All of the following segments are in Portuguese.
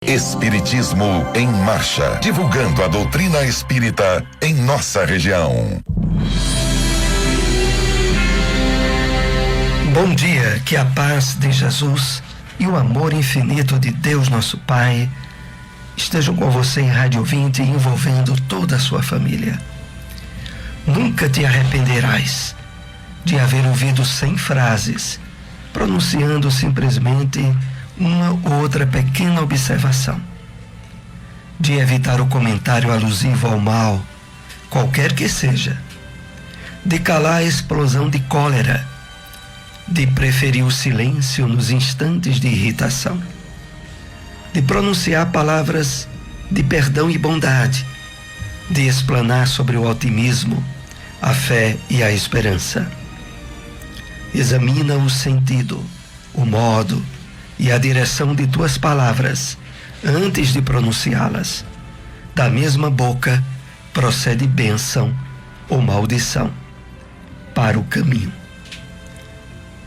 Espiritismo em Marcha, divulgando a doutrina espírita em nossa região. Bom dia, que a paz de Jesus e o amor infinito de Deus nosso Pai estejam com você em rádio ouvinte, envolvendo toda a sua família. Nunca te arrependerás de haver ouvido 100 frases, pronunciando simplesmente uma ou outra pequena observação, de evitar o comentário alusivo ao mal, qualquer que seja, de calar a explosão de cólera, de preferir o silêncio nos instantes de irritação, de pronunciar palavras de perdão e bondade, de explanar sobre o otimismo, a fé e a esperança. Examina o sentido, o modo e a direção de tuas palavras antes de pronunciá-las. Da mesma boca procede bênção ou maldição para o caminho.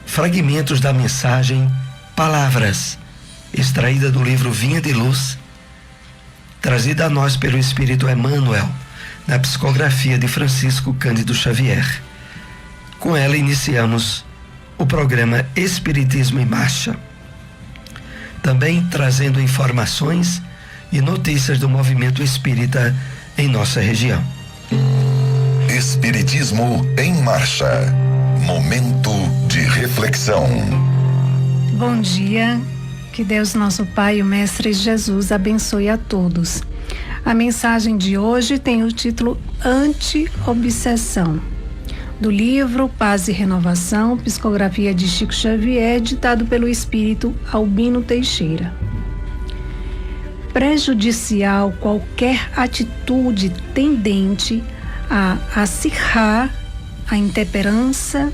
Fragmentos da mensagem Palavras, extraída do livro Vinha de Luz, trazida a nós pelo Espírito Emmanuel, na psicografia de Francisco Cândido Xavier. Com ela iniciamos o programa Espiritismo em Marcha, também trazendo informações e notícias do movimento espírita em nossa região. Espiritismo em Marcha, momento de reflexão. Bom dia, que Deus nosso Pai e o Mestre Jesus abençoe a todos. A mensagem de hoje tem o título Anti-Obsessão, do livro Paz e Renovação, psicografia de Chico Xavier, ditado pelo espírito Albino Teixeira. Prejudicial qualquer atitude tendente a acirrar a intemperança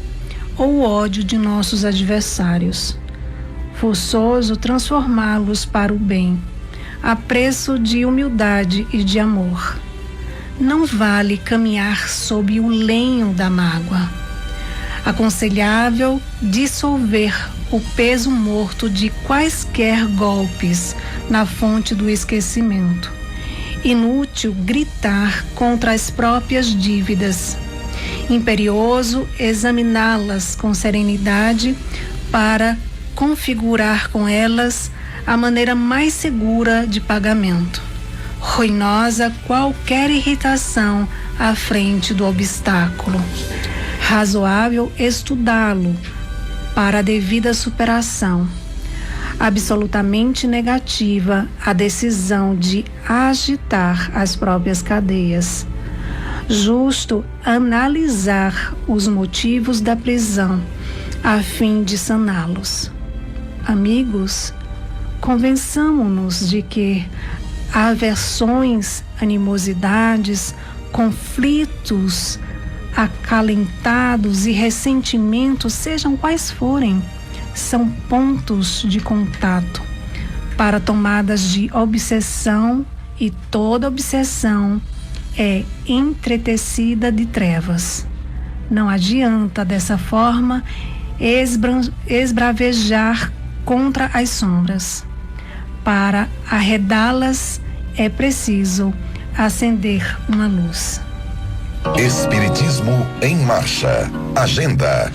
ou ódio de nossos adversários. Forçoso transformá-los para o bem, a preço de humildade e de amor. Não vale caminhar sob o lenho da mágoa. Aconselhável dissolver o peso morto de quaisquer golpes na fonte do esquecimento. Inútil gritar contra as próprias dívidas. Imperioso examiná-las com serenidade para configurar com elas a maneira mais segura de pagamento. Ruinosa qualquer irritação à frente do obstáculo. Razoável estudá-lo para a devida superação. Absolutamente negativa a decisão de agitar as próprias cadeias. Justo analisar os motivos da prisão a fim de saná-los. Amigos, convençamo-nos de que aversões, animosidades, conflitos acalentados e ressentimentos, sejam quais forem, são pontos de contato para tomadas de obsessão, e toda obsessão é entretecida de trevas. Não adianta dessa forma esbravejar contra as sombras. Para arredá-las é preciso acender uma luz. Espiritismo em Marcha. Agenda.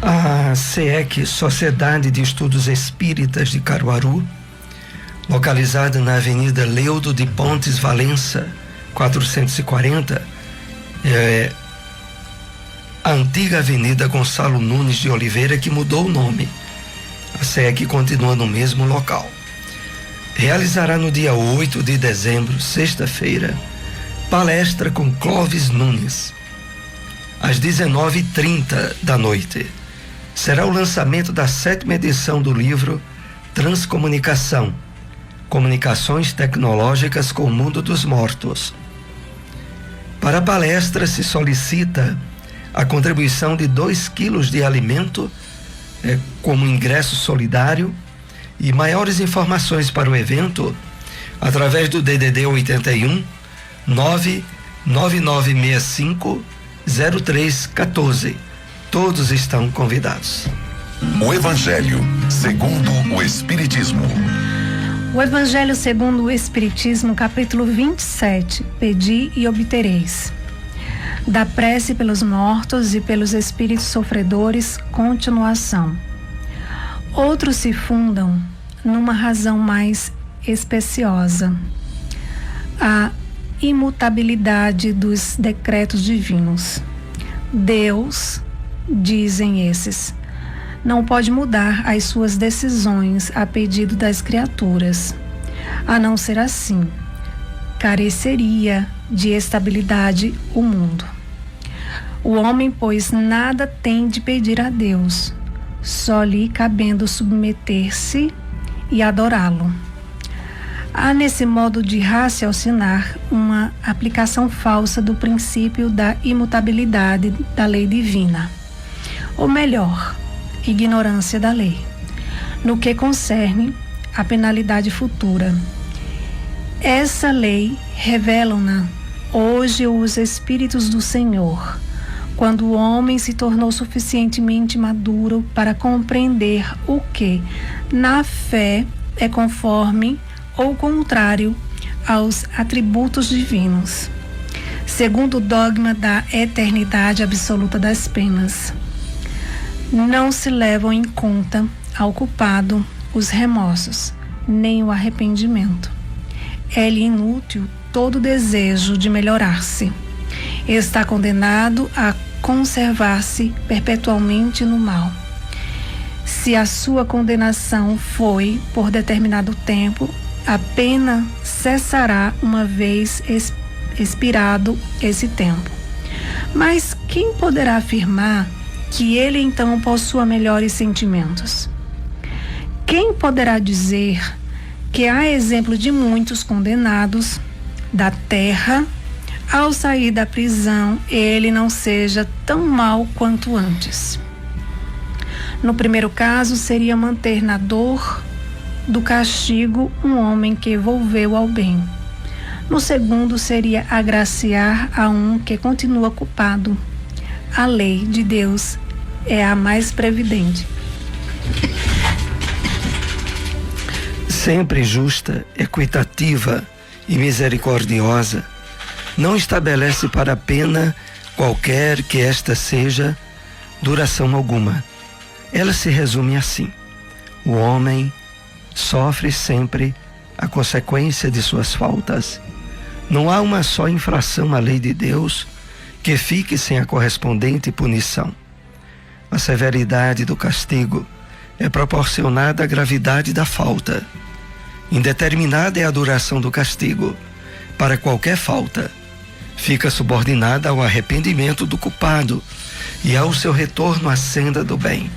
A SEEC, Sociedade de Estudos Espíritas de Caruaru, localizada na Avenida Leudo de Pontes Valença, 440, a antiga Avenida Gonçalo Nunes de Oliveira, que mudou o nome. A SEEC continua no mesmo local. Realizará no dia 8 de dezembro, sexta-feira, palestra com Clóvis Nunes, às 19h30 da noite. Será o lançamento da 7ª edição do livro Transcomunicação, Comunicações Tecnológicas com o Mundo dos Mortos. Para a palestra se solicita a contribuição de 2 quilos de alimento como ingresso solidário, e maiores informações para o evento através do DDD 81 99965 0314. Todos estão convidados. O Evangelho segundo o Espiritismo. O Evangelho segundo o Espiritismo, capítulo 27, Pedi e obtereis. Da prece pelos mortos e pelos espíritos sofredores, continuação. Outros se fundam numa razão mais especiosa, a imutabilidade dos decretos divinos. Deus, dizem esses, não pode mudar as suas decisões a pedido das criaturas. A não ser assim, careceria de estabilidade o mundo. O homem, pois, nada tem de pedir a Deus, só lhe cabendo submeter-se e adorá-lo. Há nesse modo de raciocinar uma aplicação falsa do princípio da imutabilidade da lei divina, ou melhor, ignorância da lei, no que concerne à penalidade futura. Essa lei revelam-na hoje os Espíritos do Senhor, quando o homem se tornou suficientemente maduro para compreender o que, na fé, é conforme ou contrário aos atributos divinos, segundo o dogma da eternidade absoluta das penas. Não se levam em conta ao culpado os remorsos, nem o arrependimento. É-lhe inútil todo desejo de melhorar-se. Está condenado a conservar-se perpetualmente no mal. Se a sua condenação foi por determinado tempo, a pena cessará uma vez expirado esse tempo. Mas quem poderá afirmar que ele então possua melhores sentimentos? Quem poderá dizer que, a exemplo de muitos condenados da terra, ao sair da prisão, ele não seja tão mau quanto antes? No primeiro caso, seria manter na dor do castigo um homem que evolveu ao bem. No segundo, seria agraciar a um que continua culpado. A lei de Deus é a mais previdente. Sempre justa, equitativa e misericordiosa, não estabelece para a pena, qualquer que esta seja, duração alguma. Ela se resume assim: o homem sofre sempre a consequência de suas faltas. Não há uma só infração à lei de Deus que fique sem a correspondente punição. A severidade do castigo é proporcionada à gravidade da falta. Indeterminada é a duração do castigo. Para qualquer falta, fica subordinada ao arrependimento do culpado e ao seu retorno à senda do bem.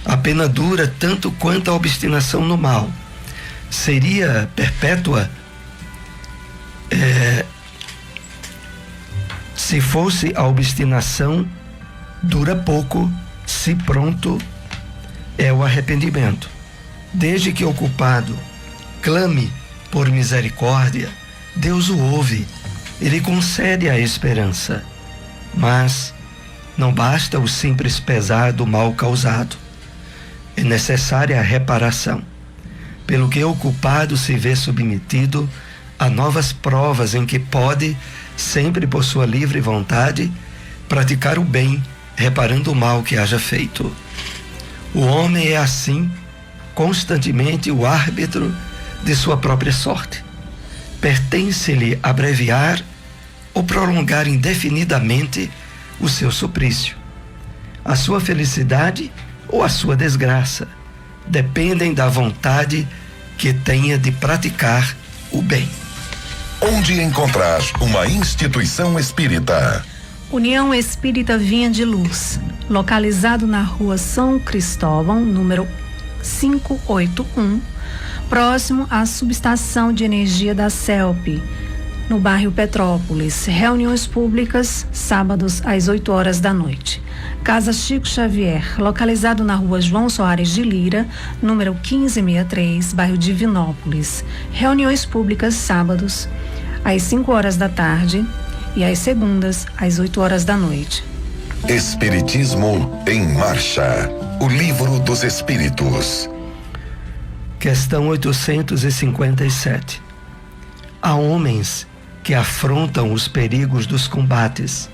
A pena dura tanto quanto a obstinação no mal. Seria perpétua se fosse a obstinação, dura pouco se pronto é o arrependimento. Desde que o culpado clame por misericórdia, Deus o ouve, ele concede a esperança. Mas não basta o simples pesar do mal causado. É necessária a reparação, pelo que o culpado se vê submetido a novas provas em que pode, sempre por sua livre vontade, praticar o bem, reparando o mal que haja feito. O homem é assim, constantemente o árbitro de sua própria sorte. Pertence-lhe abreviar ou prolongar indefinidamente o seu suplício. A sua felicidade ou a sua desgraça dependem da vontade que tenha de praticar o bem. Onde encontrar uma instituição espírita? União Espírita Vinha de Luz, localizado na rua São Cristóvão, número 581, próximo à subestação de energia da CELP, no bairro Petrópolis. Reuniões públicas, sábados às 8 horas da noite. Casa Chico Xavier, localizado na rua João Soares de Lira, número 1563, bairro Divinópolis. Reuniões públicas, sábados às 5 horas da tarde e às segundas às 8 horas da noite. Espiritismo em Marcha, o livro dos Espíritos. Questão 857. Há homens que afrontam os perigos dos combates,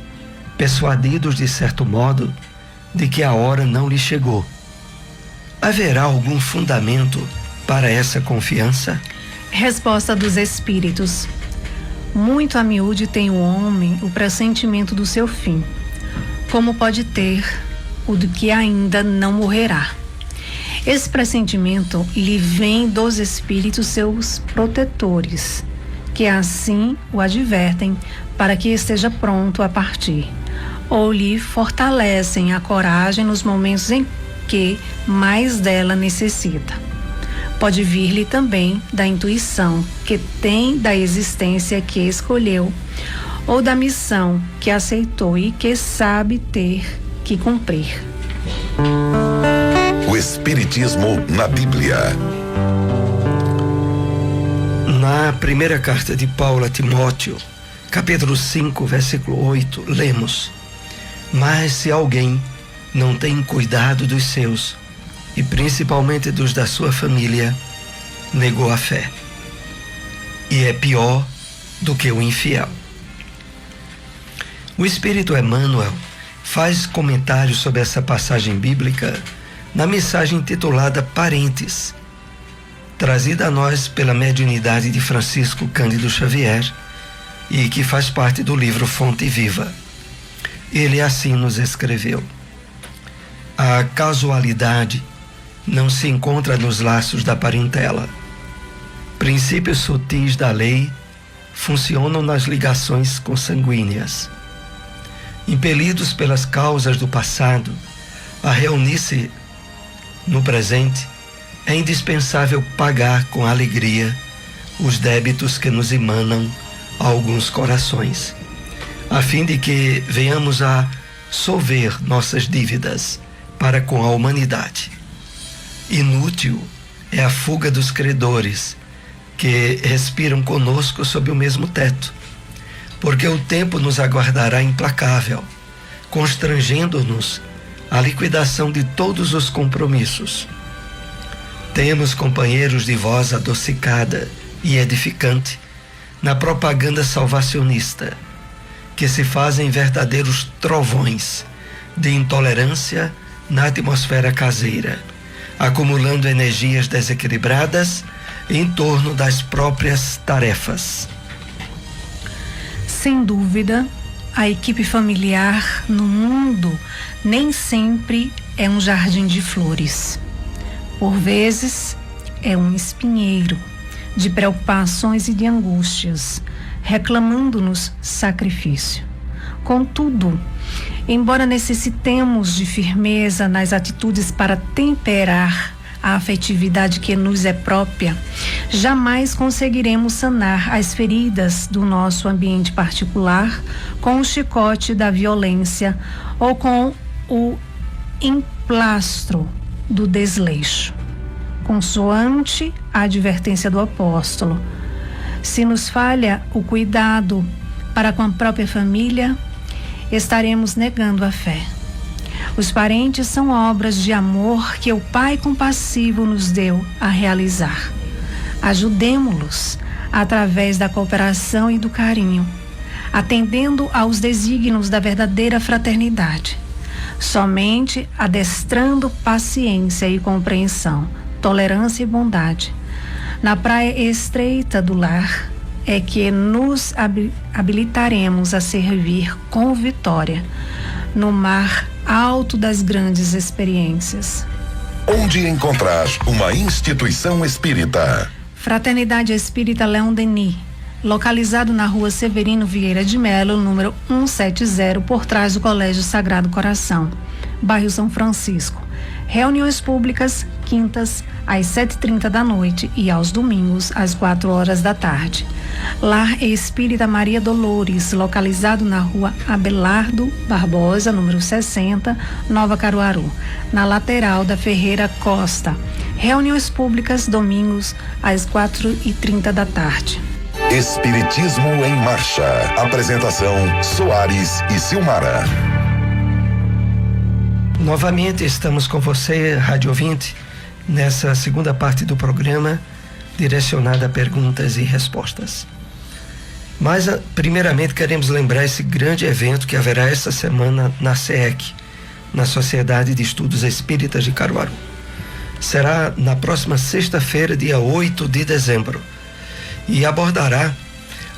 persuadidos de certo modo de que a hora não lhe chegou. Haverá algum fundamento para essa confiança? Resposta dos Espíritos. Muito a miúde tem o homem o pressentimento do seu fim, como pode ter o de que ainda não morrerá. Esse pressentimento lhe vem dos Espíritos seus protetores, que assim o advertem para que esteja pronto a partir, ou lhe fortalecem a coragem nos momentos em que mais dela necessita. Pode vir-lhe também da intuição que tem da existência que escolheu, ou da missão que aceitou e que sabe ter que cumprir. O Espiritismo na Bíblia. Na primeira carta de Paulo a Timóteo, capítulo 5, versículo 8, lemos: Mas se alguém não tem cuidado dos seus, e principalmente dos da sua família, negou a fé, e é pior do que o infiel. O Espírito Emmanuel faz comentários sobre essa passagem bíblica na mensagem intitulada Parentes, trazida a nós pela mediunidade de Francisco Cândido Xavier e que faz parte do livro Fonte Viva. Ele assim nos escreveu: a casualidade não se encontra nos laços da parentela. Princípios sutis da lei funcionam nas ligações consanguíneas. Impelidos pelas causas do passado a reunir-se no presente, é indispensável pagar com alegria os débitos que nos emanam a alguns corações, a fim de que venhamos a solver nossas dívidas para com a humanidade. Inútil é a fuga dos credores que respiram conosco sob o mesmo teto, porque o tempo nos aguardará implacável, constrangendo-nos à liquidação de todos os compromissos. Temos companheiros de voz adocicada e edificante na propaganda salvacionista, que se fazem verdadeiros trovões de intolerância na atmosfera caseira, acumulando energias desequilibradas em torno das próprias tarefas. Sem dúvida, a equipe familiar no mundo nem sempre é um jardim de flores. Por vezes, é um espinheiro de preocupações e de angústias, reclamando-nos sacrifício. Contudo, embora necessitemos de firmeza nas atitudes para temperar a afetividade que nos é própria, jamais conseguiremos sanar as feridas do nosso ambiente particular com o chicote da violência ou com o emplastro do desleixo. Consoante a advertência do apóstolo, se nos falha o cuidado para com a própria família, estaremos negando a fé. Os parentes são obras de amor que o Pai compassivo nos deu a realizar. Ajudemo-los através da cooperação e do carinho, atendendo aos desígnios da verdadeira fraternidade. Somente adestrando paciência e compreensão, tolerância e bondade, na praia estreita do lar, é que nos habilitaremos a servir com vitória no mar alto das grandes experiências. Onde encontrar uma instituição espírita? Fraternidade Espírita Leão Denis, localizado na rua Severino Vieira de Melo, número 170, por trás do Colégio Sagrado Coração, bairro São Francisco. Reuniões públicas, quintas, às 7h30 da noite e aos domingos, às 4h da tarde. Lar Espírita Maria Dolores, localizado na rua Abelardo Barbosa, número 60, Nova Caruaru, na lateral da Ferreira Costa. Reuniões públicas, domingos, às 4h30 da tarde. Espiritismo em Marcha. Apresentação: Soares e Silmara. Novamente estamos com você, rádio ouvinte, nessa segunda parte do programa, direcionada a perguntas e respostas. Mas, primeiramente, queremos lembrar esse grande evento que haverá esta semana na SEEC, na Sociedade de Estudos Espíritas de Caruaru. Será na próxima sexta-feira, dia 8 de dezembro, e abordará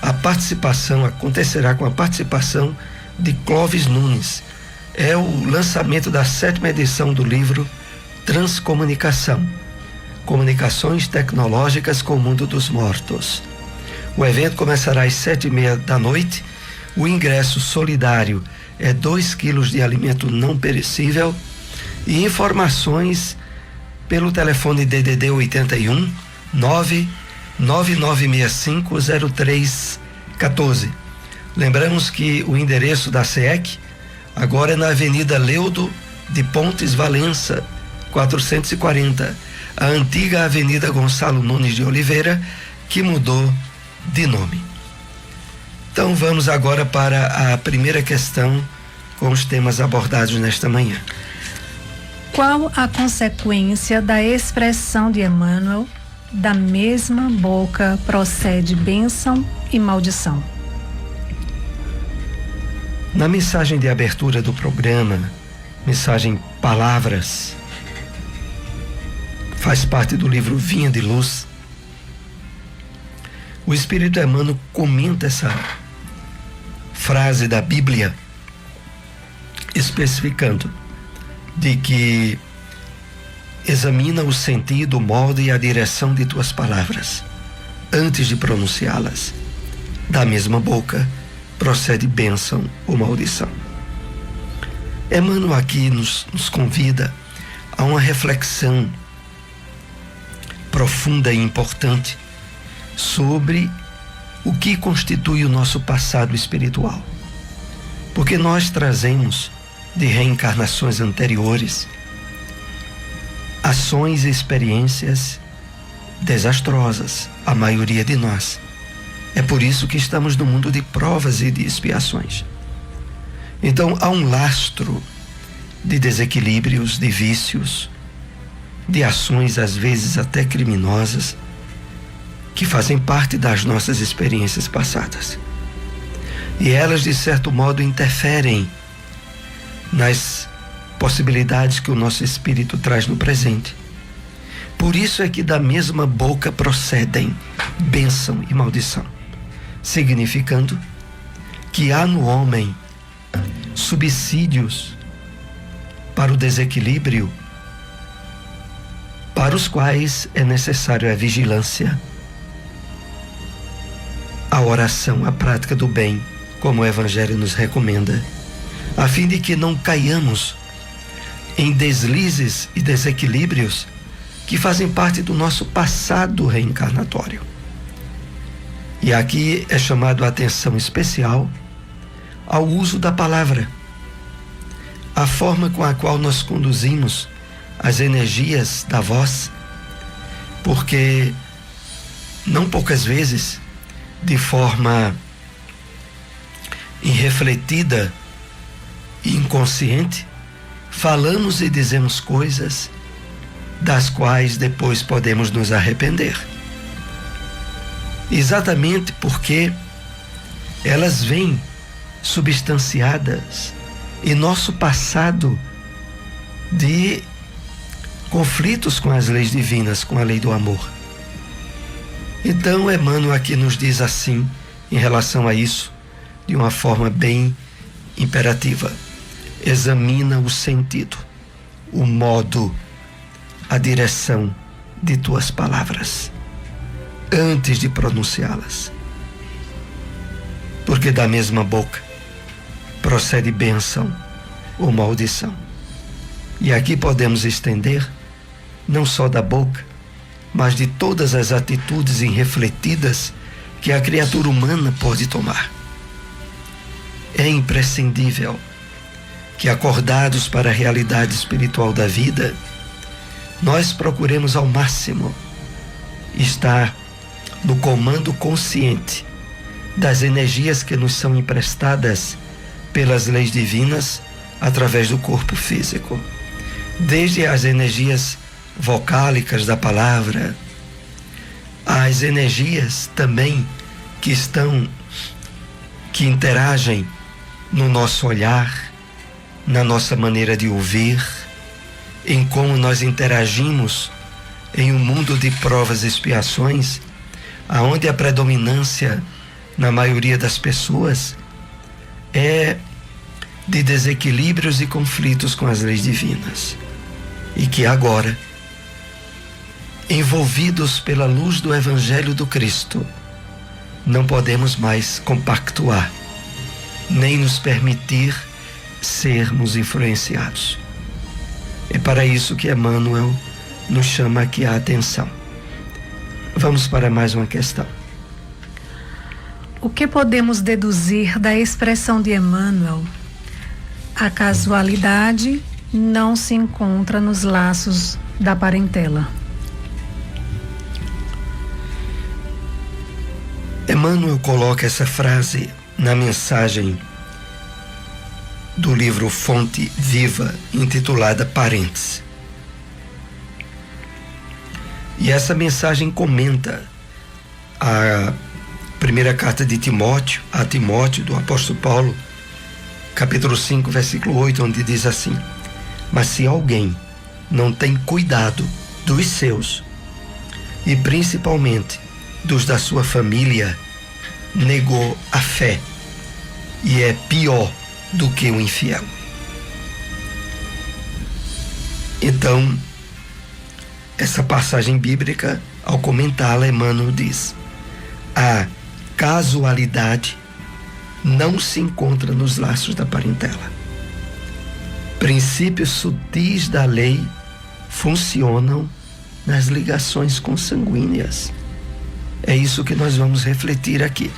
acontecerá com a participação de Clóvis Nunes. É o lançamento da 7ª edição do livro Transcomunicação, Comunicações Tecnológicas com o Mundo dos Mortos. O evento começará às 7h30 da noite. O ingresso solidário é 2 quilos de alimento não perecível e informações pelo telefone DDD 81 999650314. Lembramos que o endereço da SEEC agora é na Avenida Leudo de Pontes Valença, 440, a antiga Avenida Gonçalo Nunes de Oliveira, que mudou de nome. Então vamos agora para a primeira questão com os temas abordados nesta manhã. Qual a consequência da expressão de Emmanuel: da mesma boca procede bênção e maldição? Na mensagem de abertura do programa, mensagem Palavras, faz parte do livro Vinha de Luz, o Espírito Emmanuel comenta essa frase da Bíblia, especificando de que examina o sentido, o modo e a direção de tuas palavras antes de pronunciá-las. Da mesma boca procede bênção ou maldição. Emmanuel aqui nos convida a uma reflexão profunda e importante sobre o que constitui o nosso passado espiritual. Porque nós trazemos de reencarnações anteriores ações e experiências desastrosas, a maioria de nós. É por isso que estamos no mundo de provas e de expiações. Então há um lastro de desequilíbrios, de vícios, de ações às vezes até criminosas, que fazem parte das nossas experiências passadas. E elas, de certo modo, interferem nas possibilidades que o nosso espírito traz no presente. Por isso é que da mesma boca procedem bênção e maldição, significando que há no homem subsídios para o desequilíbrio, para os quais é necessário a vigilância, a oração, a prática do bem, como o Evangelho nos recomenda, a fim de que não caiamos em deslizes e desequilíbrios que fazem parte do nosso passado reencarnatório. E aqui é chamado a atenção especial ao uso da palavra, a forma com a qual nós conduzimos as energias da voz, porque não poucas vezes, de forma irrefletida e inconsciente, falamos e dizemos coisas das quais depois podemos nos arrepender. Exatamente porque elas vêm substanciadas em nosso passado de conflitos com as leis divinas, com a lei do amor. Então Emmanuel aqui nos diz assim, em relação a isso, de uma forma bem imperativa: examina o sentido, o modo, a direção de tuas palavras antes de pronunciá-las, porque da mesma boca procede bênção ou maldição. E aqui podemos estender não só da boca, mas de todas as atitudes irrefletidas que a criatura humana pode tomar. É imprescindível que, acordados para a realidade espiritual da vida, nós procuremos ao máximo estar no comando consciente das energias que nos são emprestadas pelas leis divinas através do corpo físico, desde as energias vocálicas da palavra, as energias também que interagem no nosso olhar, na nossa maneira de ouvir, em como nós interagimos em um mundo de provas e expiações, aonde a predominância na maioria das pessoas é de desequilíbrios e conflitos com as leis divinas, e que agora, envolvidos pela luz do Evangelho do Cristo, não podemos mais compactuar, nem nos permitir sermos influenciados. É para isso que Emmanuel nos chama aqui a atenção. Vamos para mais uma questão. O que podemos deduzir da expressão de Emmanuel? A casualidade não se encontra nos laços da parentela. Emmanuel coloca essa frase na mensagem do livro Fonte Viva, intitulada Parentes. E essa mensagem comenta a primeira carta de Timóteo, a Timóteo, do apóstolo Paulo, capítulo 5, versículo 8, onde diz assim: mas se alguém não tem cuidado dos seus, e principalmente dos da sua família, negou a fé e é pior do que o infiel. Então, essa passagem bíblica, ao comentá-la, Emmanuel diz: a casualidade não se encontra nos laços da parentela. Princípios sutis da lei funcionam nas ligações consanguíneas. É isso que nós vamos refletir aqui.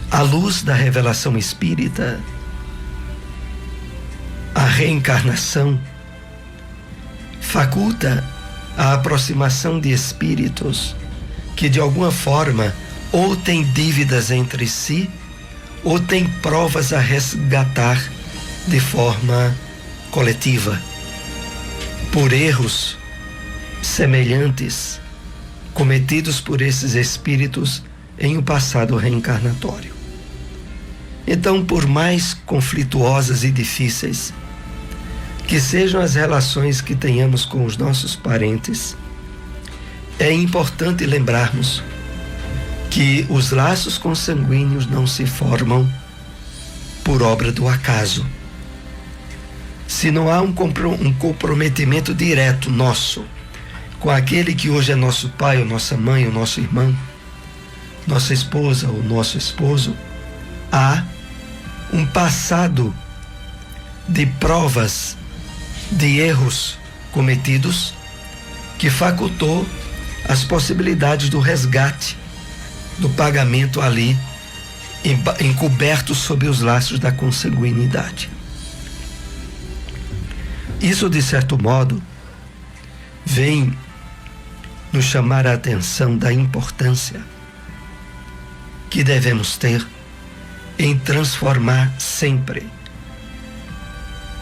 À luz da revelação espírita, a reencarnação faculta a aproximação de espíritos que de alguma forma ou têm dívidas entre si ou têm provas a resgatar de forma coletiva por erros semelhantes cometidos por esses espíritos em um passado reencarnatório. Então, por mais conflituosas e difíceis que sejam as relações que tenhamos com os nossos parentes, é importante lembrarmos que os laços consanguíneos não se formam por obra do acaso. Se não há um comprometimento direto nosso com aquele que hoje é nosso pai, ou nossa mãe, ou nosso irmão, nossa esposa ou nosso esposo, há um passado de provas de erros cometidos que facultou as possibilidades do resgate, do pagamento ali encoberto sob os laços da consanguinidade. Isso, de certo modo, vem nos chamar a atenção da importância que devemos ter em transformar sempre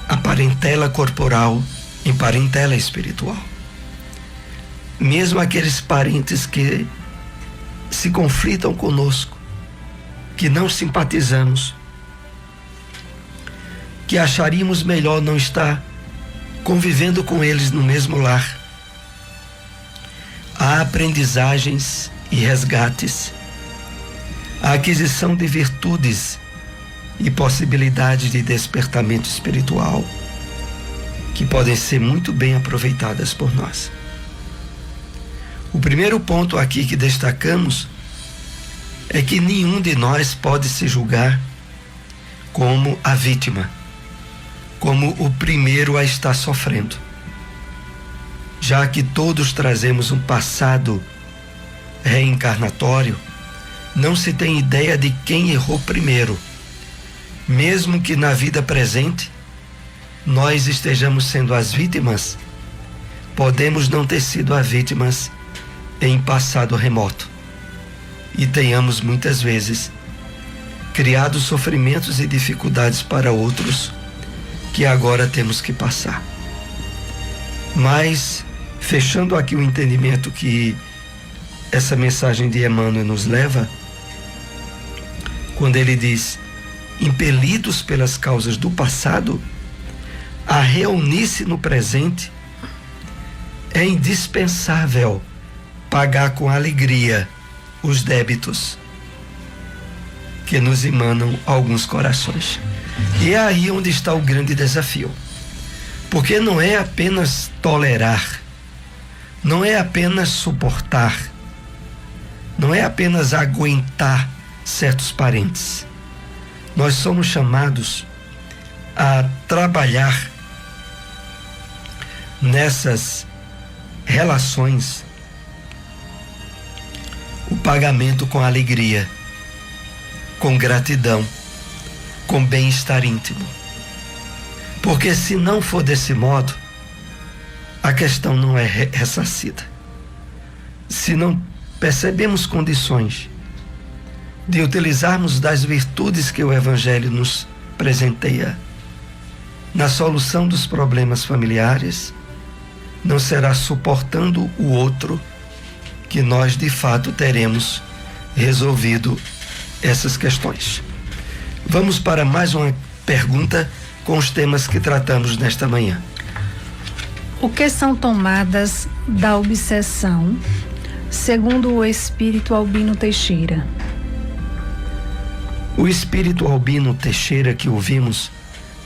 a parentela corporal em parentela espiritual. Mesmo aqueles parentes que se conflitam conosco, que não simpatizamos, que acharíamos melhor não estar convivendo com eles no mesmo lar, há aprendizagens e resgates, a aquisição de virtudes e possibilidades de despertamento espiritual que podem ser muito bem aproveitadas por nós. O primeiro ponto aqui que destacamos é que nenhum de nós pode se julgar como a vítima, como o primeiro a estar sofrendo, já que todos trazemos um passado reencarnatório. Não se tem ideia de quem errou primeiro, mesmo que na vida presente nós estejamos sendo as vítimas. Podemos não ter sido as vítimas em passado remoto e tenhamos muitas vezes criado sofrimentos e dificuldades para outros que agora temos que passar. Mas, fechando aqui o entendimento que essa mensagem de Emmanuel nos leva, quando ele diz: impelidos pelas causas do passado a reunir-se no presente, é indispensável pagar com alegria os débitos que nos emanam alguns corações. E é aí onde está o grande desafio. Porque não é apenas tolerar, não é apenas suportar, não é apenas aguentar certos parentes. Nós somos chamados a trabalhar nessas relações o pagamento com alegria, com gratidão, com bem-estar íntimo. Porque se não for desse modo, a questão não é ressarcida. Se não percebemos condições de utilizarmos das virtudes que o Evangelho nos presenteia na solução dos problemas familiares, não será suportando o outro que nós de fato teremos resolvido essas questões. Vamos para mais uma pergunta com os temas que tratamos nesta manhã. O que são tomadas da obsessão, segundo o espírito Albino Teixeira? O espírito Albino Teixeira, que ouvimos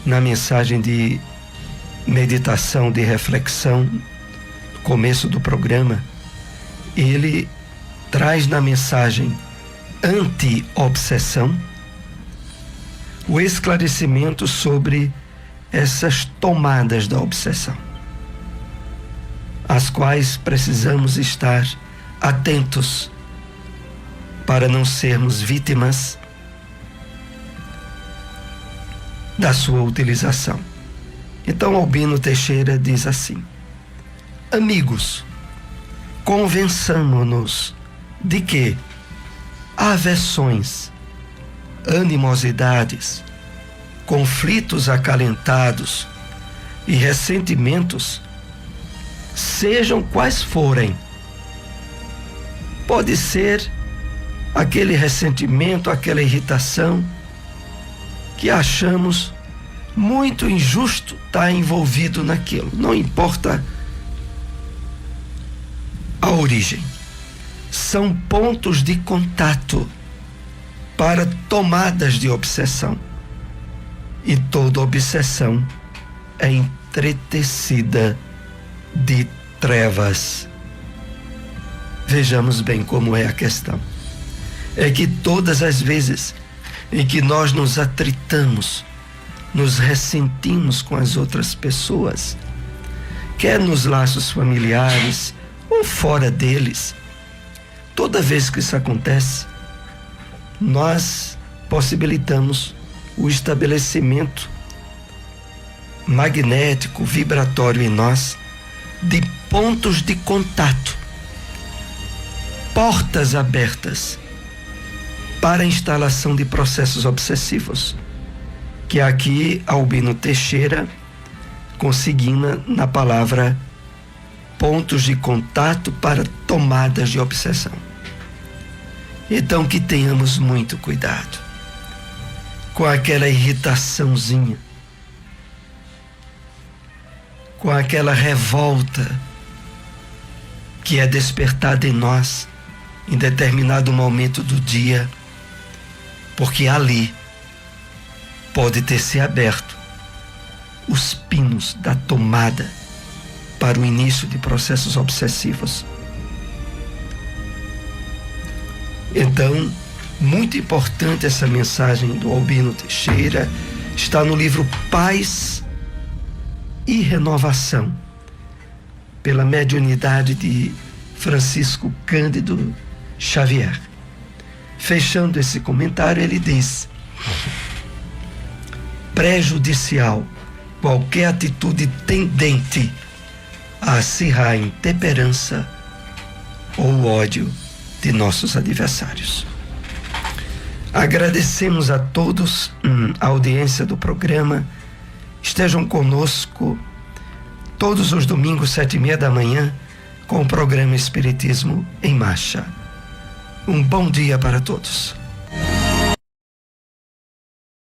na mensagem de meditação, de reflexão, no começo do programa, ele traz na mensagem anti-obsessão o esclarecimento sobre essas tomadas da obsessão, às quais precisamos estar atentos para não sermos vítimas da sua utilização. Então Albino Teixeira diz assim: amigos, convençamo-nos de que aversões, animosidades, conflitos acalentados e ressentimentos, sejam quais forem, pode ser aquele ressentimento, aquela irritação que achamos muito injusto estar envolvido naquilo, não importa a origem, são pontos de contato para tomadas de obsessão. E toda obsessão é entretecida de trevas. Vejamos bem como é a questão. É que todas as vezes em que nós nos atritamos, nos ressentimos com as outras pessoas, quer nos laços familiares ou fora deles, toda vez que isso acontece, nós possibilitamos o estabelecimento magnético, vibratório em nós, de pontos de contato, portas abertas para a instalação de processos obsessivos, que aqui Albino Teixeira consigna na palavra pontos de contato para tomadas de obsessão. Então que tenhamos muito cuidado com aquela irritaçãozinha, com aquela revolta que é despertada em nós em determinado momento do dia, porque ali pode ter se aberto os pinos da tomada para o início de processos obsessivos. Então, muito importante essa mensagem do Albino Teixeira, está no livro Paz e Renovação, pela mediunidade de Francisco Cândido Xavier. Fechando esse comentário, ele diz: prejudicial qualquer atitude tendente a acirrar a intemperança ou ódio de nossos adversários. Agradecemos a todos a audiência do programa. Estejam conosco todos os domingos, 7h30 da manhã, com o programa Espiritismo em Marcha. Um bom dia para todos.